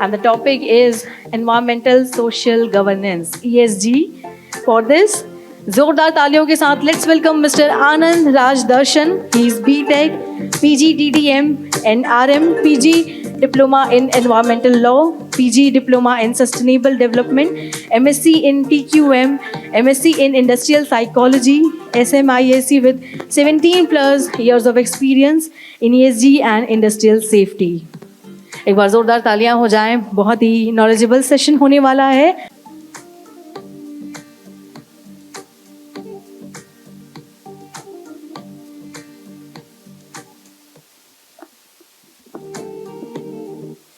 and the topic is environmental social governance ESG. For this, जोरदार तालियों के साथ let's welcome Mr. Anand Raj Darshan. He is BTech, PG DDM and RM, PG Diploma in Environmental Law, PG Diploma in Sustainable Development, MSc in TQM, MSc in Industrial Psychology, SMIAC with 17 plus years of experience in ESG and industrial safety. एक बार जोरदार तालियां हो जाएं, बहुत ही knowledgeable session होने वाला है.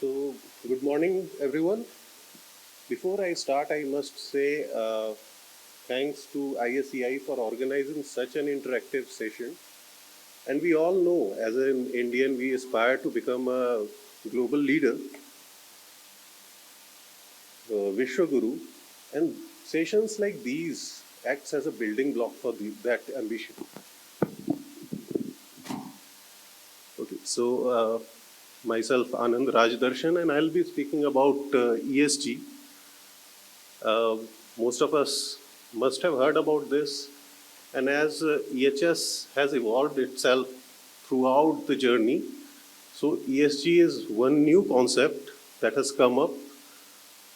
So, good morning, everyone. Before I start, I must say thanks to ISEI for organizing such an interactive session. And we all know, as an Indian, we aspire to become a global leader, Vishwaguru, and sessions like these acts as a building block for that ambition. Okay, so myself, Anand Raj Darshan, and I'll be speaking about ESG. Most of us must have heard about this, and as EHS has evolved itself throughout the journey, so ESG is one new concept that has come up,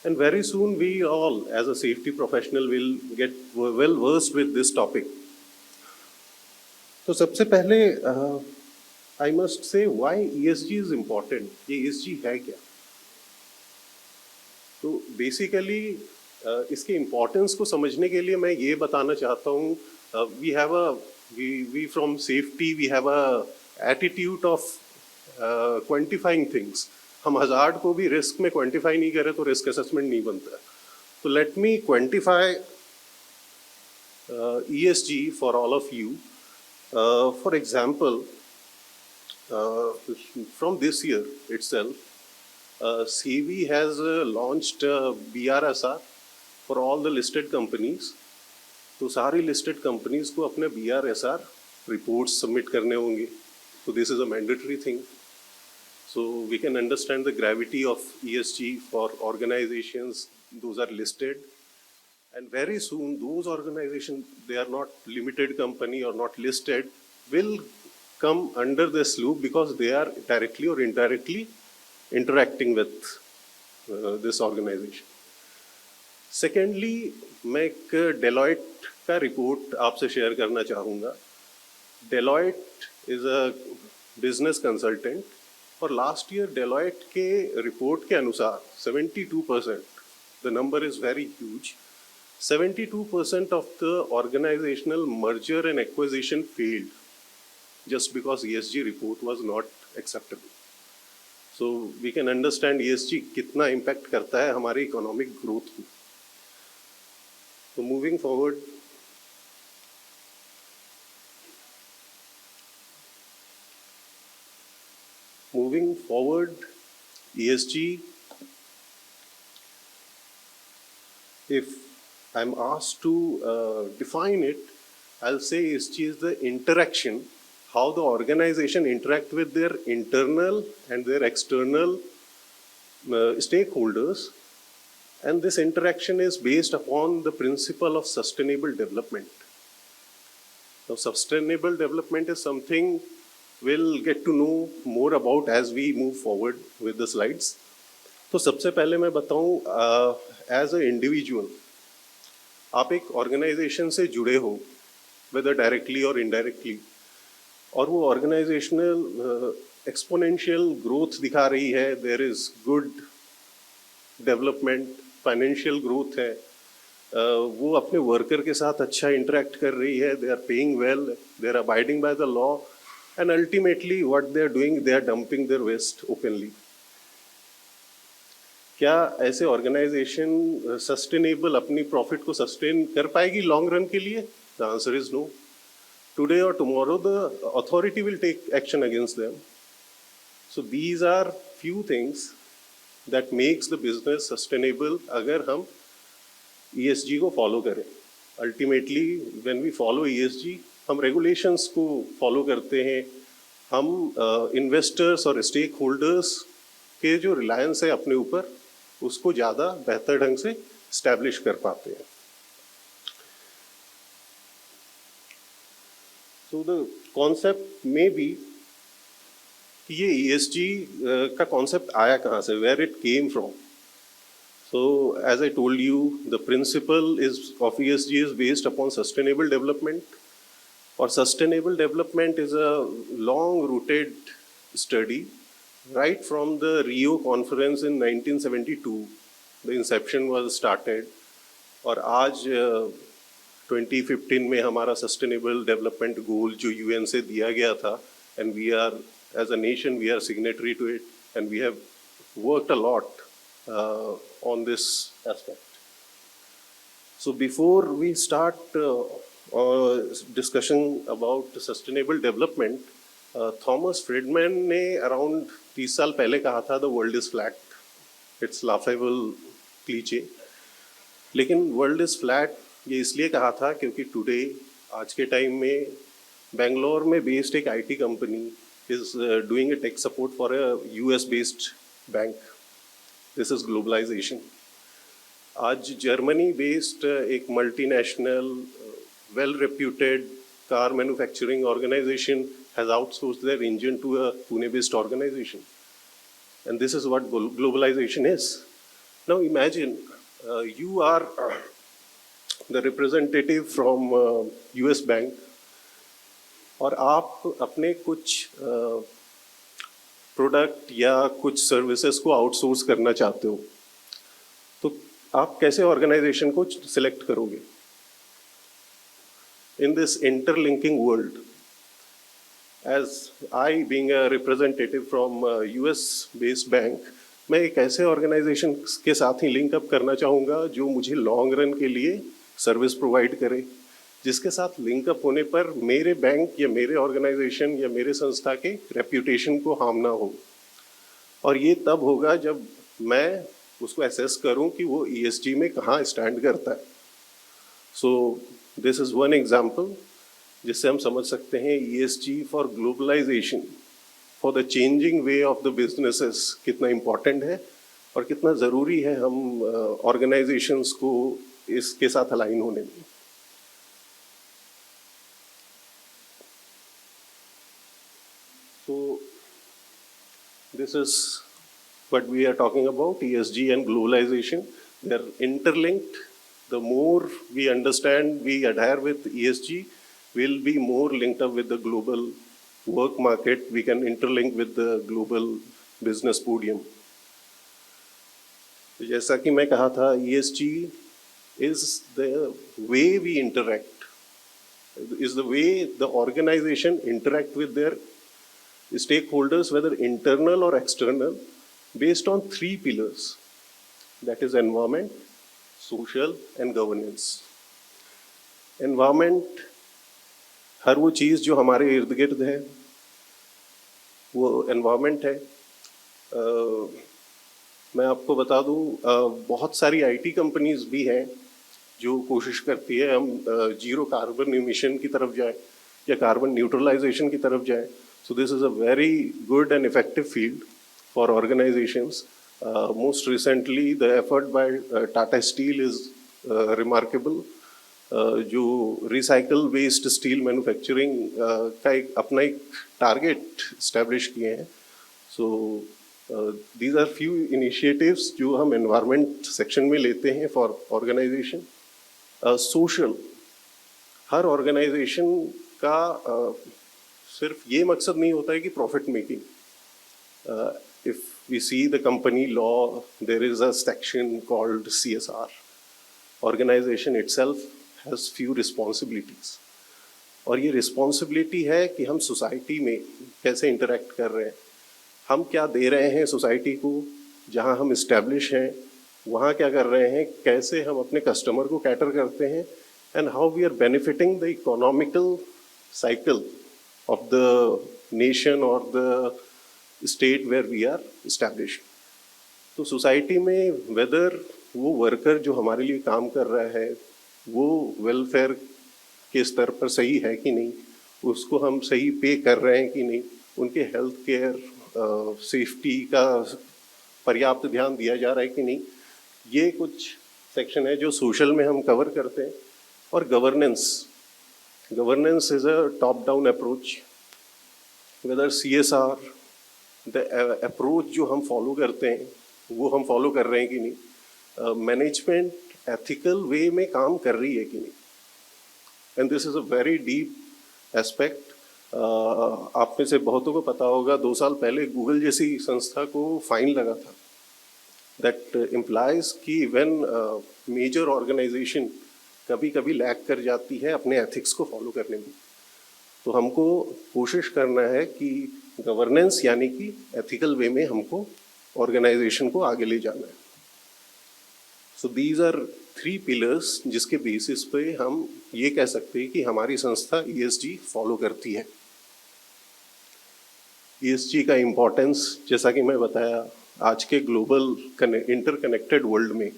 and very soon we all, as a safety professional, will get well versed with this topic. So सबसे पहले I must say why ESG is important. ये ESG है क्या? तो basically इसके importance को समझने के लिए मैं ये बताना चाहता हूँ we from safety we have a attitude of quantifying things. हम हजार्ड को भी रिस्क में क्वांटिफाई नहीं करें तो रिस्क असेसमेंट नहीं बनता. तो let me quantify ESG for all of you. For example, from this year itself, CEBI has launched BRSR for all the listed companies. तो सारी listed companies को अपने BRSR reports submit करने होंगे. So this is a mandatory thing. So we can understand the gravity of ESG for organizations. Those are listed. And very soon those organizations, they are not limited company or not listed, will come under this loop because they are directly or indirectly interacting with this organization. Secondly, मैं एक Deloitte का report आपसे share करना चाहूँगा. Deloitte is a business consultant और last year Deloitte के report के अनुसार 72%, the number is very huge, 72% of the organizational merger and acquisition failed just because ESG report was not acceptable. So we can understand ESG कितना impact करता है हमारी economic growth को. So moving forward, ESG, if I'm asked to define it, I'll say ESG is the interaction, how the organization interact with their internal and their external stakeholders, and this interaction is based upon the principle of sustainable development. Now, sustainable development is something we'll get to know more about as we move forward with the slides. तो सबसे पहले मैं बताऊं, as an individual, आप एक organization से जुड़े हो, whether directly or indirectly, और वो ऑर्गेनाइजेशनल एक्सपोनेंशियल ग्रोथ दिखा रही है. There is good development, financial growth है, वो अपने वर्कर के साथ अच्छा इंटरेक्ट कर रही है, they are paying well, they are abiding by the law, and ultimately what they are doing, they are dumping their waste openly. क्या ऐसे ऑर्गेनाइजेशन सस्टेनेबल अपनी प्रॉफिट को सस्टेन कर पाएगी लॉन्ग रन के लिए? The answer is no. Today or tomorrow, the authority will take action against them. So these are few things that makes the business sustainable अगर हम ESG को follow करें. Ultimately, when we follow ESG, हम regulations को follow करते हैं, हम investors और stakeholders के जो रिलायंस है अपने ऊपर, उसको ज़्यादा बेहतर ढंग से इस्टेब्लिश कर पाते हैं। So the concept may be कि ये ESG का concept आया कहाँ से, where it came from. So as I told you, the principle of ESG is based upon sustainable development. Or sustainable development is a long-rooted study right from the Rio conference in 1972. The inception was started. और आज 2015 में हमारा sustainable development goal जो UN से दिया गया था, and we are as a nation we are signatory to it and we have worked a lot on this aspect. So before we start discussion about sustainable development, Thomas Friedman ने around 30 साल पहले कहा था the world is flat. It's laughable cliche. लेकिन world is flat ये इसलिए कहा था क्योंकि टुडे आज के टाइम में बेंगलोर में बेस्ड एक IT company is doing a tech support for a US based bank. This is globalization. आज जर्मनी बेस्ड एक multinational well reputed car manufacturing organisation has outsourced their engine to a Pune based organisation, and this is what globalisation is. Now imagine you are the representative from US bank और आप अपने कुछ product या कुछ services को outsource करना चाहते हो, तो आप कैसे ऑर्गेनाइजेशन को सिलेक्ट करोगे? In this interlinking world, as I being a representative from US based bank, मैं एक ऐसे ऑर्गेनाइजेशन के साथ ही लिंक अप करना चाहूँगा जो मुझे लॉन्ग रन के लिए सर्विस प्रोवाइड करे, जिसके साथ लिंक अप होने पर मेरे बैंक या मेरे ऑर्गेनाइजेशन या मेरे संस्था के रेप्यूटेशन को हार्म ना हो. और ये तब होगा जब मैं उसको एसेस करूं कि वो ESG में कहाँ स्टैंड करता है. So this is one example जिससे हम समझ सकते हैं ESG for globalisation, for the changing way of the businesses कितना इम्पोर्टेंट है और कितना ज़रूरी है हम ऑर्गेनाइजेशंस को इसके साथ अलाइन होने में. So this is what we are talking about, ESG and globalization. They are interlinked. The more we understand, we adhere with ESG, we'll be more linked up with the global work market. We can interlink with the global business podium. जैसा कि मैं कहा था, ESG is the way we interact, is the way the organization interact with their stakeholders, whether internal or external, based on 3 pillars, that is environment, social and governance. Environment, हर वो चीज़ जो हमारे इर्द गिर्द है वो environment है. मैं आपको बता दूं, बहुत सारी IT कंपनीज भी हैं जो कोशिश करती है हम जीरो कार्बन इमिशन की तरफ जाए या कार्बन न्यूट्रलाइजेशन की तरफ जाए. So this is a very good and effective field for organizations. Most recently, the effort by Tata Steel is remarkable. जो recycle based steel manufacturing का एक अपना एक target establish किए हैं. So these are few initiatives जो हम environment section में लेते हैं for organization. Social, her organization का सिर्फ ये मकसद नहीं होता है कि profit making. If we see the company law, there is a section called CSR. Organisation itself has few responsibilities, और ये रिस्पॉन्सिबिलिटी है कि हम सोसाइटी में कैसे इंटरेक्ट कर रहे हैं, हम क्या दे रहे हैं सोसाइटी को, जहां हम इस्टेब्लिश हैं वहाँ क्या कर रहे हैं, कैसे हम अपने कस्टमर को कैटर करते हैं, and how we are benefiting the economical cycle of the nation or the state where we are established. तो सोसाइटी में वेदर वो वर्कर जो हमारे लिए काम कर रहा है वो वेलफेयर के स्तर पर सही है कि नहीं, उसको हम सही पे कर रहे हैं कि नहीं, उनके हेल्थ केयर सेफ्टी का पर्याप्त ध्यान दिया जा रहा है कि नहीं, ये कुछ सेक्शन है जो सोशल में हम कवर करते हैं. और governance is a top down approach. Whether CSR, the approach जो हम फॉलो करते हैं वो हम फॉलो कर रहे हैं कि नहीं, मैनेजमेंट एथिकल वे में काम कर रही है कि नहीं. And this is a very deep aspect. आप में से बहुतों को पता होगा 2 साल पहले गूगल जैसी संस्था को फाइन लगा था. दैट इम्प्लाइज कि व्हेन मेजर ऑर्गेनाइजेशन कभी कभी लैग कर जाती है अपने एथिक्स को फॉलो करने में, तो हमको कोशिश करना है कि गवर्नेंस यानी कि एथिकल वे में हमको ऑर्गेनाइजेशन को आगे ले जाना है. सो दीज आर 3 पिलर्स जिसके बेसिस पे हम ये कह सकते हैं कि हमारी संस्था ESG फॉलो करती है. ESG का इम्पोर्टेंस जैसा कि मैं बताया, आज के ग्लोबल इंटरकनेक्टेड वर्ल्ड में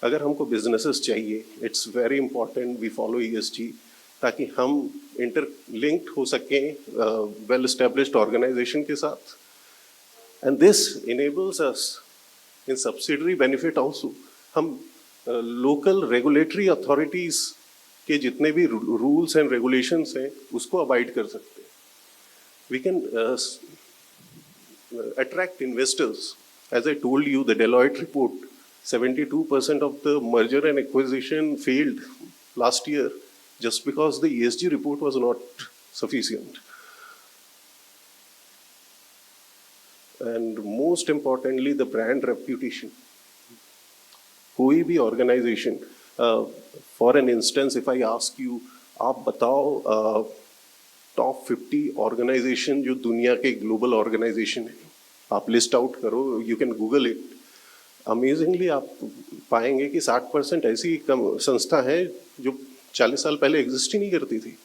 अगर हमको बिजनेसेस चाहिए, it's very important we follow ESG, ताकि हम इंटरलिंक्ड हो सकें वेल एस्टेब्लिश्ड ऑर्गेनाइजेशन के साथ. And this enables us in subsidiary benefit also. हम लोकल रेगुलेटरी अथॉरिटीज के जितने भी रूल्स एंड रेगुलेशंस हैं उसको अवॉइड कर सकते हैं. We can attract investors. As I told you, the Deloitte report, 72% of the merger and acquisition failed last year just because the ESG report was not sufficient. And most importantly, the brand reputation. कोई भी organization, for an instance, if I ask you, आप बताओ top 50 organisation जो दुनिया के global organisation है, आप list out करो, you can Google it. Amazingly आप पाएंगे कि 60% ऐसी संस्था है जो 40 साल पहले एग्जिस्ट ही नहीं करती थी.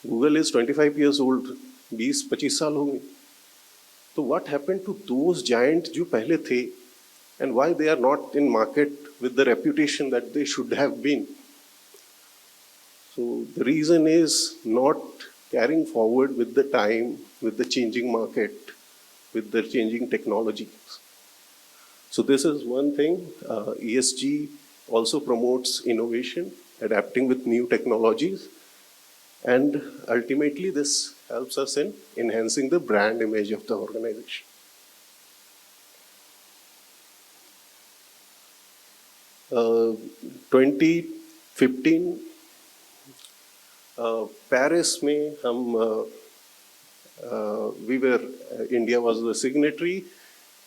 गूगल इज 25 years old, 20-25 साल हो गए. तो what happened to those giant जो पहले थे, and why they are not in market with the reputation that they should have been. So the reason is not carrying forward with the time, with the changing market, with the changing technologies. So this is one thing. ESG also promotes innovation, adapting with new technologies, and ultimately this helps us in enhancing the brand image of the organization. Uh, 2015 Paris में हम India was the signatory,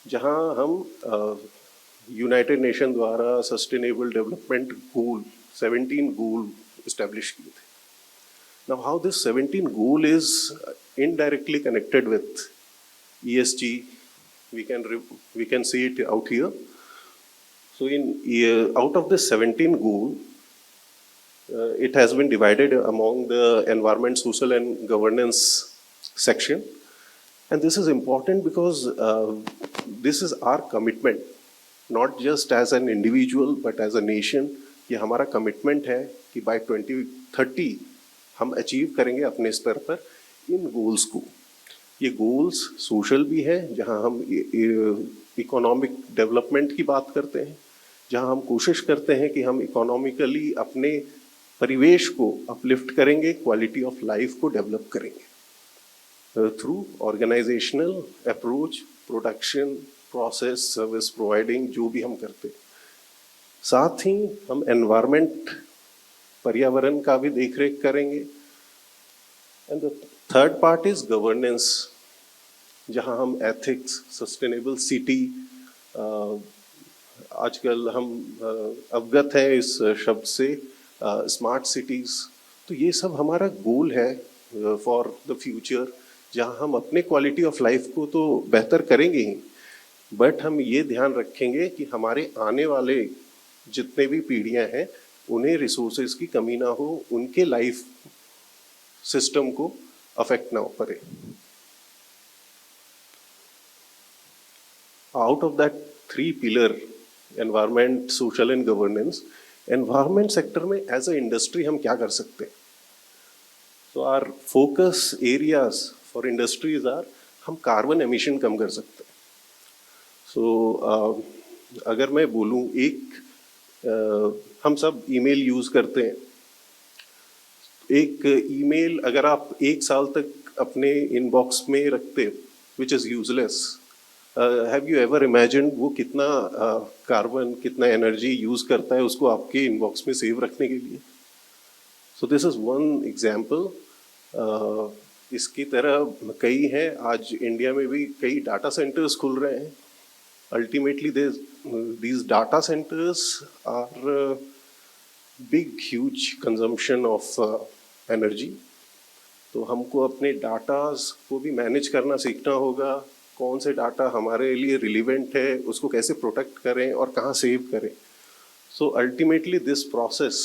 जहां हम United nation द्वारा sustainable development goal 17 गोल establish किए थे. Now how this 17 goal is indirectly connected with ESG, we can see it out here. So out of the 17 goal, it has been divided among the environment, social and governance section. And this is important because this is our commitment, not just as an individual but as a nation. ये हमारा commitment है कि by 2030 हम achieve करेंगे अपने स्तर पर इन goals को. ये goals social भी है, जहाँ हम economic development की बात करते हैं, जहाँ हम कोशिश करते हैं कि हम economically अपने परिवेश को अपलिफ्ट करेंगे, क्वालिटी ऑफ लाइफ को डेवलप करेंगे through organisational approach, production, process, service providing, जो भी हम करते हैं. साथ ही हम एनवायरनमेंट, पर्यावरण का भी देखरेख करेंगे. And the third part is governance, जहां हम एथिक्स, सस्टेनेबल सिटी, आजकल हम अवगत हैं इस शब्द से, स्मार्ट सिटीज. तो ये सब हमारा गोल है फॉर द फ्यूचर, जहां हम अपने क्वालिटी ऑफ लाइफ को तो बेहतर करेंगे ही, बट हम ये ध्यान रखेंगे कि हमारे आने वाले जितने भी पीढ़ियां हैं उन्हें रिसोर्सेज की कमी ना हो, उनके लाइफ सिस्टम को अफेक्ट ना पड़े. Out of that 3 pillar, environment, social and governance, environment sector में एज अ इंडस्ट्री हम क्या कर सकते हैं? तो our focus areas for industries are, हम कार्बन एमिशन कम कर सकते हैं. सो अगर मैं बोलूँ हम सब ईमेल यूज़ करते हैं। एक ईमेल अगर आप 1 साल तक अपने इनबॉक्स में रखते हो, which is useless, have you ever imagine वो कितना कार्बन, कितना एनर्जी यूज़ करता है उसको आपके इनबॉक्स में सेव रखने के लिए? So this is one example. इसकी तरह कई हैं। आज इंडिया में भी कई डाटा सेंटर्स खुल रहे हैं। Ultimately, these data centers are big, huge consumption of energy. तो हमको अपने डाटास को भी मैनेज करना सीखना होगा। कौन से डाटा हमारे लिए रिलीवेंट है, उसको कैसे प्रोटेक्ट करें और कहाँ सेव करें। So ultimately, this process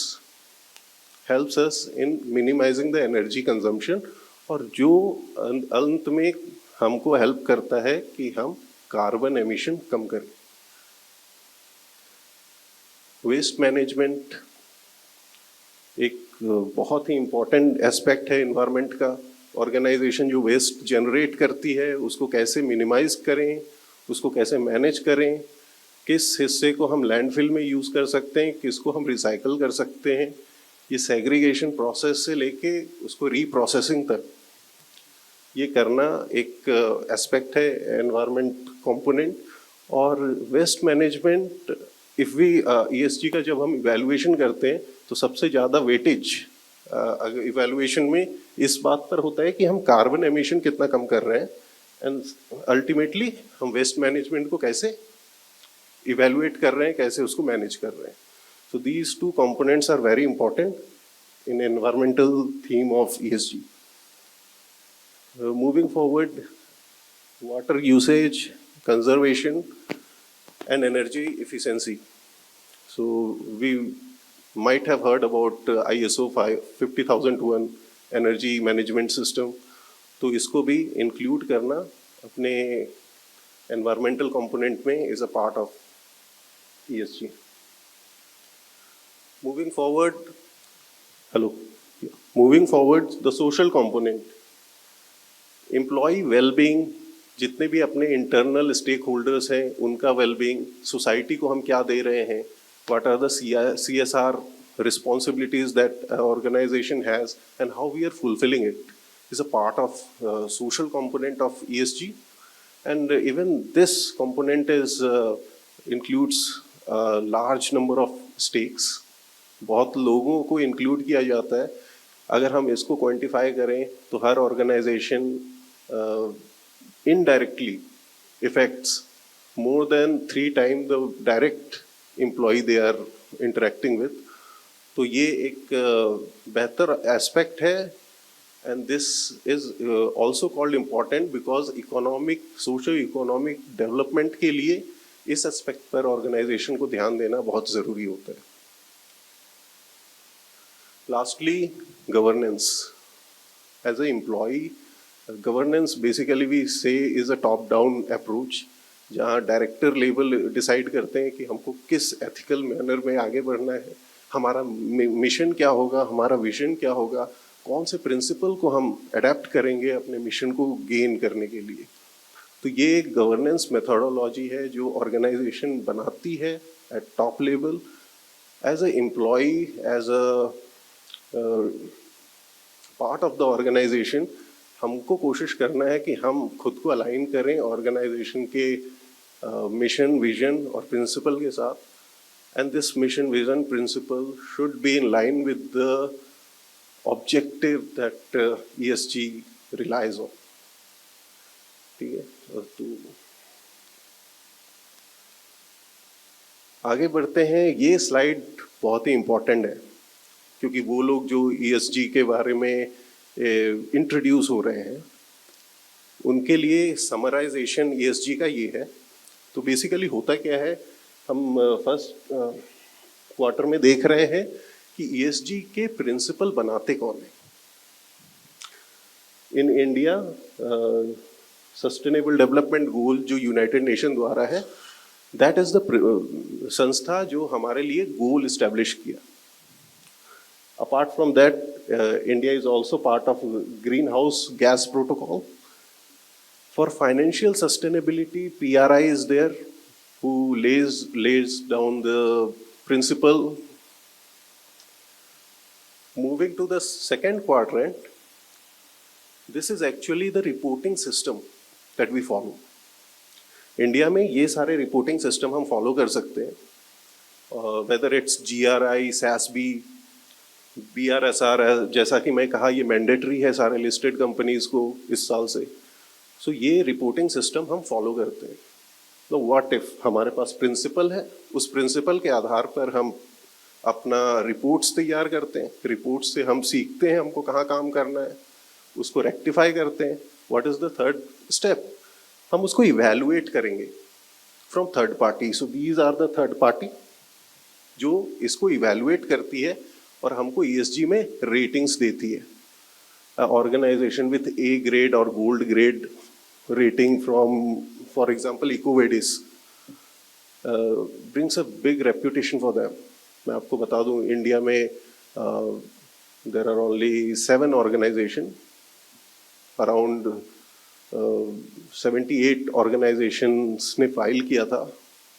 helps us in minimizing the energy consumption, और जो अंत में हमको हेल्प करता है कि हम कार्बन एमिशन कम करें। वेस्ट मैनेजमेंट एक बहुत ही इम्पोर्टेंट एस्पेक्ट है इन्वायरमेंट का। ऑर्गेनाइजेशन जो वेस्ट जनरेट करती है उसको कैसे मिनिमाइज करें, उसको कैसे मैनेज करें, किस हिस्से को हम लैंडफिल में यूज़ कर सकते हैं, किसको हम रिसाइकल कर सकते हैं। ये सेग्रीगेशन प्रोसेस से लेके उसको रीप्रोसेसिंग तक ये करना एक एस्पेक्ट है एनवायरनमेंट कंपोनेंट। और waste management if we ESG का जब हम इवैल्यूएशन करते हैं तो सबसे ज़्यादा वेटेज इवैल्यूएशन में इस बात पर होता है कि हम कार्बन एमिशन कितना कम कर रहे हैं, एंड अल्टीमेटली हम वेस्ट मैनेजमेंट को कैसे इवैल्यूएट कर रहे हैं, कैसे उसको मैनेज कर रहे हैं। So these two components are very important in environmental theme of ESG. Moving forward, water usage, conservation, and energy efficiency. So we might have heard about ISO 50001 energy management system. तो इसको भी include करना अपने environmental component में is a part of ESG. Moving forward, moving forward, the social component. Employee wellbeing, जितने भी अपने internal stake holders हैं उनका वेलबींग, सोसाइटी को हम क्या दे रहे हैं, what are the CSR responsibilities that organization has and how we are fulfilling it is a part of social component of ESG. And even this component is includes a large number of stakes. बहुत लोगों को include किया जाता है। अगर हम इसको quantify करें तो हर organisation indirectly affects more than 3 times the direct employee they are interacting with. तो ये एक बेहतर एस्पेक्ट है, and this is also called important because economic, socio-economic development के लिए इस एस्पेक्ट पर ऑर्गेनाइजेशन को ध्यान देना बहुत ज़रूरी होता है। Lastly, governance. As an employee, governance basically we say is a top-down approach, जहाँ डायरेक्टर लेवल डिसाइड करते हैं कि हमको किस एथिकल मैनर में आगे बढ़ना है, हमारा मिशन क्या होगा, हमारा विजन क्या होगा, कौन से प्रिंसिपल को हम अडेप्ट करेंगे अपने मिशन को गेन करने के लिए। तो ये एक गवर्नेंस मेथोडोलॉजी है जो ऑर्गेनाइजेशन बनाती है at top level. As a employee, as a part of the organisation, हमको कोशिश करना है कि हम खुद को अलाइन करें ऑर्गेनाइजेशन के मिशन, विजन और प्रिंसिपल के साथ, and this mission, vision, principle should be in line with the objective that ESG rely on. ठीक है, तो आगे बढ़ते हैं। ये स्लाइड बहुत ही इम्पोर्टेंट है क्योंकि वो लोग जो ESG के बारे में इंट्रोड्यूस हो रहे हैं उनके लिए समराइजेशन ESG का ये है। तो बेसिकली होता क्या है, हम फर्स्ट क्वार्टर में देख रहे हैं कि ESG के प्रिंसिपल बनाते कौन हैं। In India sustainable development goal जो यूनाइटेड नेशन द्वारा है, दैट इज द संस्था जो हमारे लिए गोल इस्टेब्लिश किया। Apart from that, India is also part of Greenhouse Gas Protocol. For financial sustainability, PRI is there, who lays down the principle. Moving to the second quadrant, this is actually the reporting system that we follow. India में ये सारे reporting system हम follow कर सकते हैं, whether it's GRI, SASB, BRSR, जैसा कि मैं कहा ये मैंडेटरी है सारे लिस्टेड कंपनीज को इस साल से. सो ये रिपोर्टिंग सिस्टम हम फॉलो करते हैं. तो व्हाट इफ हमारे पास प्रिंसिपल है, उस प्रिंसिपल के आधार पर हम अपना रिपोर्ट्स तैयार करते हैं. रिपोर्ट्स से हम सीखते हैं हमको कहाँ काम करना है, उसको रेक्टिफाई करते हैं. What is the third step? हम उसको इवैल्यूएट करेंगे from third party. So these are the third party जो इसको इवैल्यूएट करती है और हमको ESG में रेटिंग्स देती है. ऑर्गेनाइजेशन विथ A ग्रेड और gold grade rating from, for example, EcoVadis brings a big reputation for them. मैं आपको बता दूं, इंडिया में there are only 7 organizations, around 78 organizations ने फाइल किया था.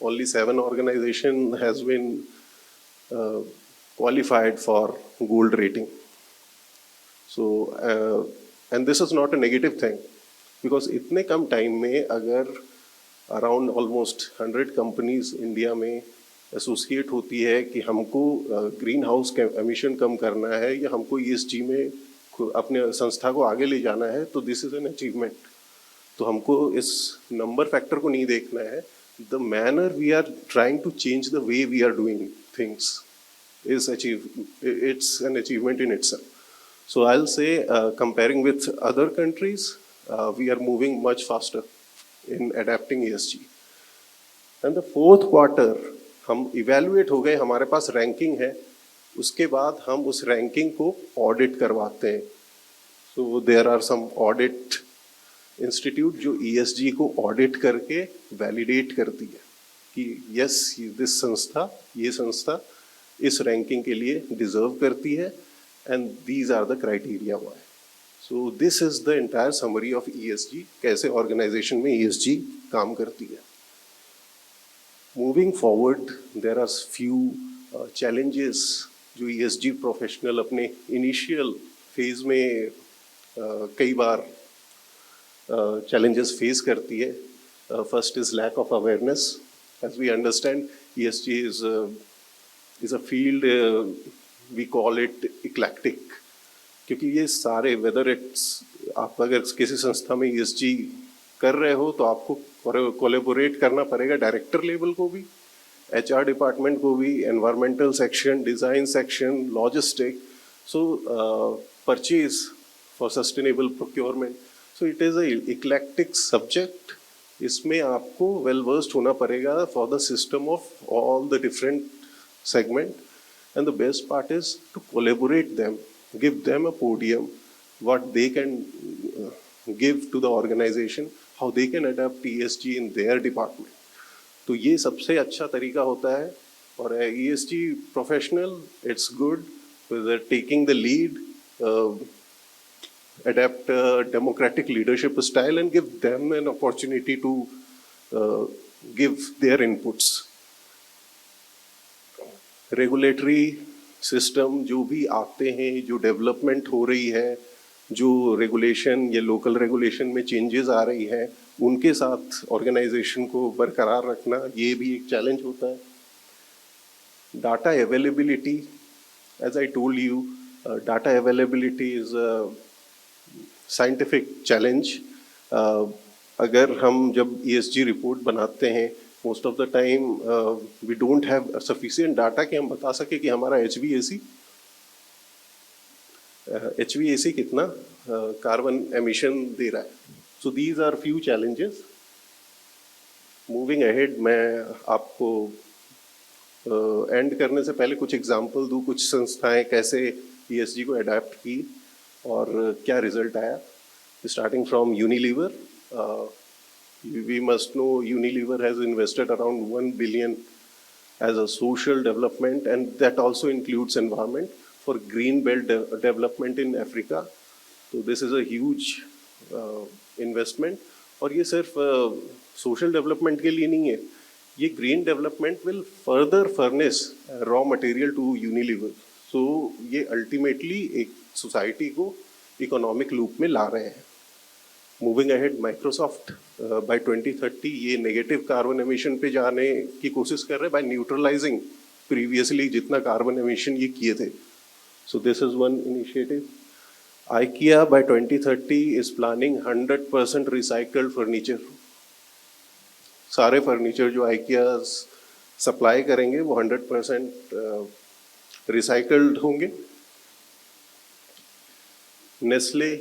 Only 7 organization has been qualified for gold rating. So and this is not a negative thing, because इतने कम time में अगर अराउंड ऑलमोस्ट 100 कंपनीज इंडिया में एसोसिएट होती है कि हमको ग्रीन हाउस एमिशन कम करना है या हमको ESG में अपने संस्था को आगे ले जाना है, तो दिस इज एन अचीवमेंट. तो हमको इस नंबर फैक्टर को नहीं देखना है. The manner we are trying to change the way we are doing things is it's an achievement in itself. So I'll say, comparing with other countries, we are moving much faster in adapting ESG. And the fourth quarter, हम evaluate हो गए, हमारे पास ranking है, उसके बाद हम उस ranking को audit करवाते हैं. So there are some audit institute जो ESG को audit करके validate करती है कि yes, this संस्था, ये संस्था इस ranking के लिए deserve करती है. And these are the criteria why. So this is the entire summary of ESG, कैसे organization में ESG काम करती है. Moving forward, there are few challenges जो ESG professional अपने initial phase में कई बार challenges face करती है. First is lack of awareness. As we understand, ESG is a field we call it eclectic, क्योंकि ये सारे वेदर इट्स, आप अगर किसी संस्था में ESG कर रहे हो तो आपको कोलेबोरेट करना पड़ेगा डायरेक्टर लेवल को भी, HR डिपार्टमेंट को भी, environmental section, design section, logistic, so purchase for sustainable procurement. So it is a eclectic subject. इसमें आपको वेल वर्स्ड होना पड़ेगा for the system of all the different segment. And the best part is to collaborate them, give them a podium, what they can give to the organization, how they can adapt ESG in their department. तो ये सबसे अच्छा तरीका होता है. और ESG professional, it's good with taking the lead, adapt democratic leadership style and give them an opportunity to give their inputs. Regulatory system जो भी आते हैं, जो डेवलपमेंट हो रही है, जो रेगुलेशन या लोकल रेगुलेशन में चेंजेस आ रही है, उनके साथ ऑर्गेनाइजेशन को बरकरार रखना, ये भी एक चैलेंज होता है. Data availability, as I told you, data availability is a scientific challenge. अगर हम जब ESG रिपोर्ट बनाते हैं, most of the time we don't have sufficient data कि हम बता सके कि हमारा HVAC कितना कार्बन एमिशन दे रहा है. So these are few challenges. Moving ahead, मैं आपको एंड करने से पहले कुछ एग्जांपल दूँ, कुछ संस्थाएं कैसे ESG को अडेप्ट की और क्या रिजल्ट आया. Starting from Unilever. We must know Unilever has invested around 1 billion as a social development, and that also includes environment for green belt development in Africa. So this is a huge investment. और ये सिर्फ social development के लिए नहीं है, ये green development will further furnish raw material to Unilever. So ये ultimately एक society को economic loop में ला रहे हैं. Moving ahead, Microsoft by 2030 ये negative carbon emission पे जाने की कोशिश कर रहे हैं by neutralizing previously जितना carbon emission ये किए थे. So this is one initiative. IKEA by 2030 is planning 100% recycled furniture. सारे furniture जो IKEA supply करेंगे वो 100% recycled होंगे. Nestle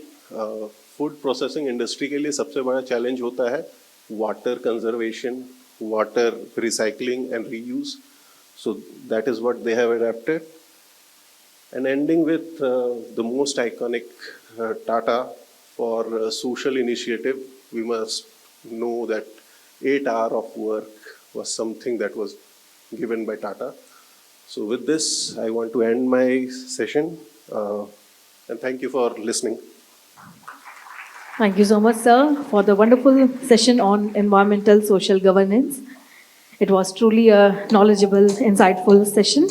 फूड प्रोसेसिंग इंडस्ट्री के लिए सबसे बड़ा चैलेंज होता है water conservation, water recycling and reuse. So that is what they have adapted. And ending with the most iconic Tata for social initiative. We must know that 8 hours of work was something that was given by Tata. So with this, I want to end my session and thank you for listening. Thank you so much, sir, for the wonderful session on environmental social governance. It was truly a knowledgeable, insightful session.